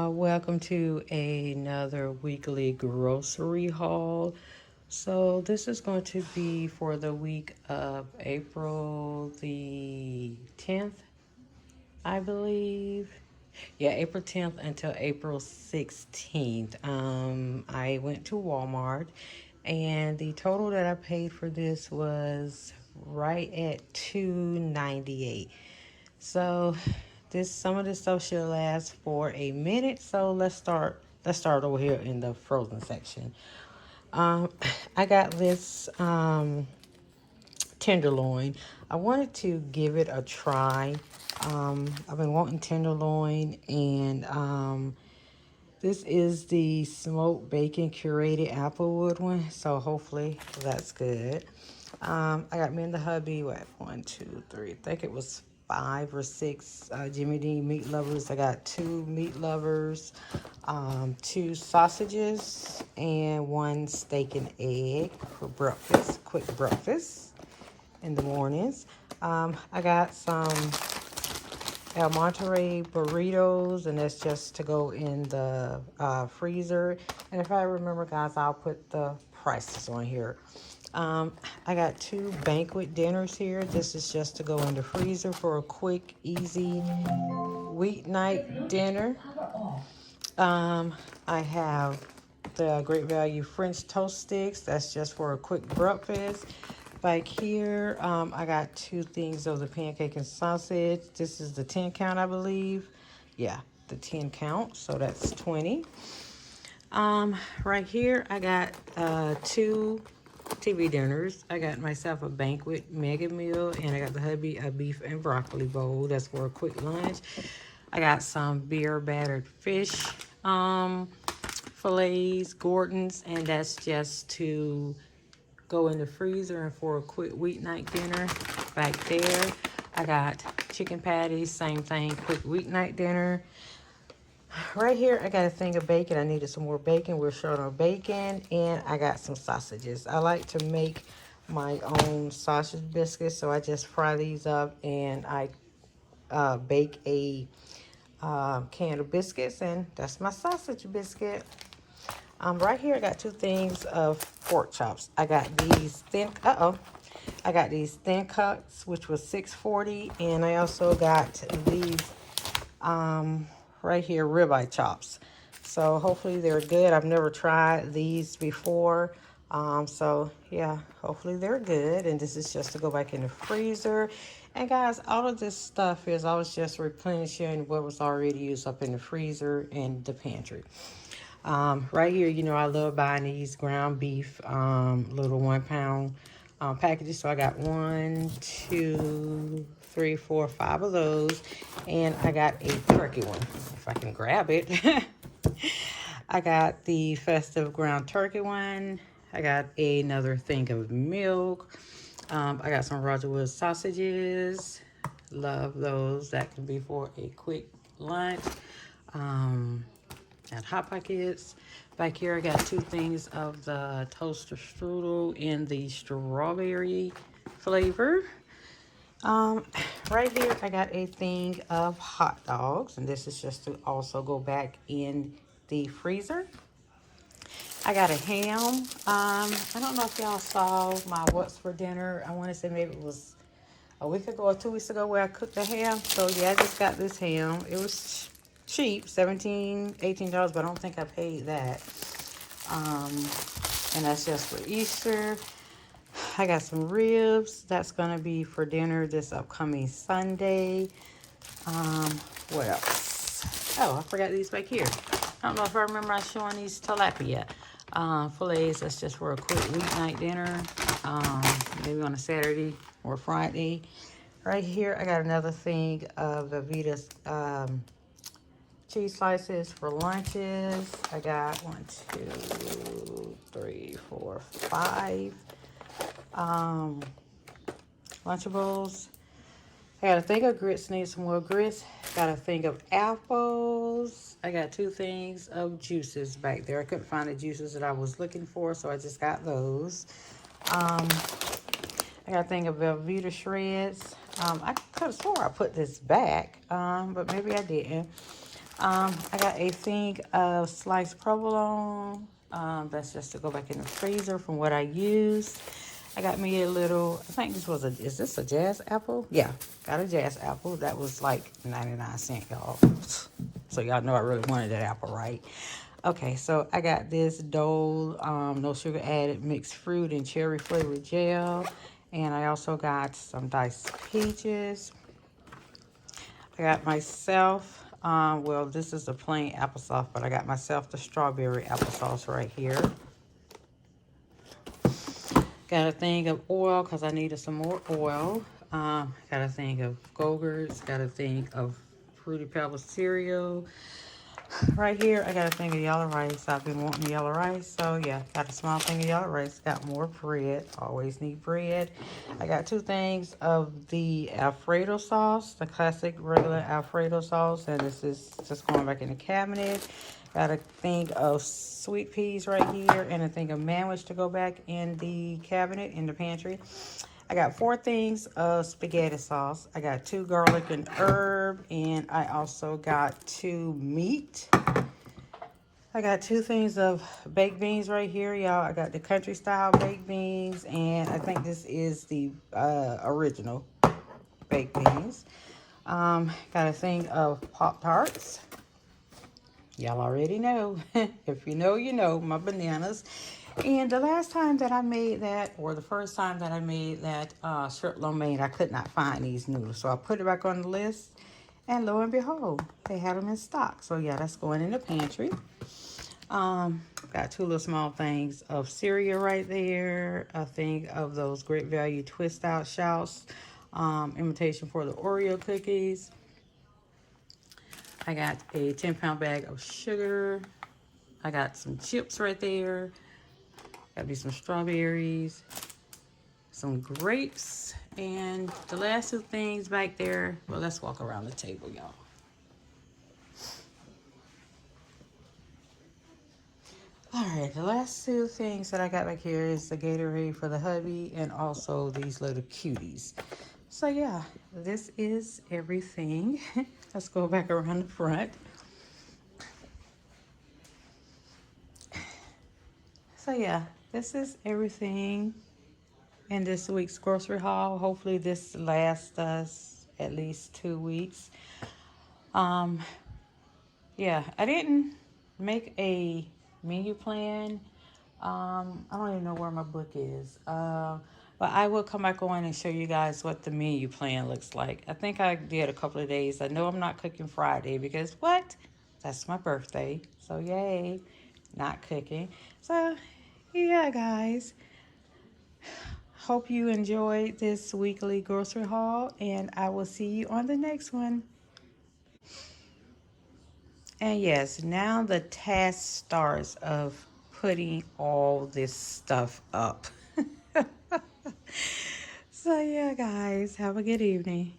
Welcome to another weekly grocery haul. So, this is going to be for the week of April the 10th, I believe. Yeah, April 10th until April 16th. I went to Walmart and the total that I paid for this was right at 298. So this some of this stuff should last for a minute. So let's start over here in the frozen section. Um, I got this tenderloin. I wanted to give it a try. I've been wanting tenderloin, and this is the smoked bacon curated applewood one. So hopefully that's good. I got me and the hubby, what, one, two, three, I think it was 5 or 6 Jimmy Dean meat lovers. I got 2 meat lovers, 2 sausages, and 1 steak and egg for breakfast, quick breakfast in the mornings. I got some El Monterey burritos, and that's just to go in the freezer. And if I remember, guys, I'll put the prices on here. I got 2 banquet dinners here. This is just to go in the freezer for a quick, easy weeknight dinner. I have the Great Value French toast sticks. That's just for a quick breakfast. Back here, I got 2 things of the pancake and sausage. This is the 10 count, I believe. Yeah, the 10 count. So that's 20. Right here, I got 2 TV dinners. I got myself a banquet mega meal, and I got the hubby a beef and broccoli bowl. That's for a quick lunch. I got some beer battered fish fillets, Gordon's, and that's just to go in the freezer and for a quick weeknight dinner. Back there, I got chicken patties, same thing, quick weeknight dinner. Right here, I got a thing of bacon. I needed some more bacon. We're short on bacon. And I got some sausages. I like to make my own sausage biscuits. So I just fry these up and I bake a can of biscuits. And that's my sausage biscuit. Right here, I got 2 things of pork chops. I got these I got these thin cuts, which was $6.40. And I also got these right here, ribeye chops. So hopefully they're good. I've never tried these before. So yeah, hopefully they're good. And this is just to go back in the freezer. And guys, all of this stuff is I was just replenishing what was already used up in the freezer and the pantry. Right here, I love buying these ground beef little 1 pound packages. So I got 1, 2, 3, 4, 5 of those. And I got a turkey one, if I can grab it. I got the festive ground turkey one. I got another thing of milk. I got some Roger Wood sausages. Love those. That can be for a quick lunch. Got Hot Pockets. Back here, I got 2 things of the toaster strudel in the strawberry flavor. Right here, I got a thing of hot dogs, and this is just to also go back in the freezer. I got a ham. I don't know if y'all saw my what's for dinner. I want to say maybe it was a week ago or 2 weeks ago where I cooked the ham. So yeah, I just got this ham. It was cheap, $17, $18, but I don't think I paid that. And that's just for Easter. I got some ribs. That's gonna be for dinner this upcoming Sunday. What else? Oh, I forgot these back here. I don't know if I remember I showing these tilapia fillets. That's just for a quick weeknight dinner. Maybe on a Saturday or Friday. Right here, I got another thing of the Vita's cheese slices for lunches. I got 1, 2, 3, 4, 5 Lunchables. I got a thing of grits. Need some more grits. Got a thing of apples. I got 2 things of juices back there. I couldn't find the juices that I was looking for, so I just got those. I got a thing of Velveeta shreds. I could have swore I put this back, but maybe I didn't. I got a thing of sliced provolone. That's just to go back in the freezer from what I used. I got me a little, I think this was is this a jazz apple? Yeah, got a jazz apple. That was like 99 cents, y'all. So y'all know I really wanted that apple, right? Okay, so I got this Dole, no sugar added, mixed fruit and cherry flavored gel. And I also got some diced peaches. I got myself, well, this is a plain applesauce, but I got myself the strawberry applesauce right here. Got a thing of oil because I needed some more oil. Got a thing of Go-Gurts. Got a thing of Fruity Pebbles cereal. Right here, I got a thing of yellow rice. I've been wanting yellow rice, so yeah, got a small thing of yellow rice. Got more bread. Always need bread. I got 2 things of the Alfredo sauce, the classic regular Alfredo sauce, and this is just going back in the cabinet. Got a thing of sweet peas right here, and a thing of manwich to go back in the cabinet in the pantry. I got 4 things of spaghetti sauce. I got 2 garlic and herb, and I also got 2 meat. I got 2 things of baked beans right here, y'all. I got the country style baked beans, and I think this is the original baked beans. Got a thing of Pop-Tarts. Y'all already know. If you know, you know, my bananas. And the last time that I made that, or the first time that I made that shrimp lo mein, I could not find these noodles. So I put it back on the list, and lo and behold, they had them in stock. So yeah, that's going in the pantry. Got 2 little small things of cereal right there. A thing of those Great Value Twist Out Shouts. Imitation for the Oreo cookies. I got a 10-pound bag of sugar. I got some chips right there. Got me some strawberries, some grapes, and the last 2 things back there. Well, let's walk around the table, y'all. All right, the last 2 things that I got back here is the Gatorade for the hubby and also these little cuties. So yeah, this is everything. Let's go back around the front. So yeah, this is everything in this week's grocery haul. Hopefully this lasts us at least 2 weeks. Yeah, I didn't make a menu plan. I don't even know where my book is. But I will come back on and show you guys what the menu plan looks like. I think I did a couple of days. I know I'm not cooking Friday because what? That's my birthday. So yay, not cooking. So yeah, guys. Hope you enjoyed this weekly grocery haul, and I will see you on the next one. And yes, now the task starts of putting all this stuff up. So yeah, guys, have a good evening.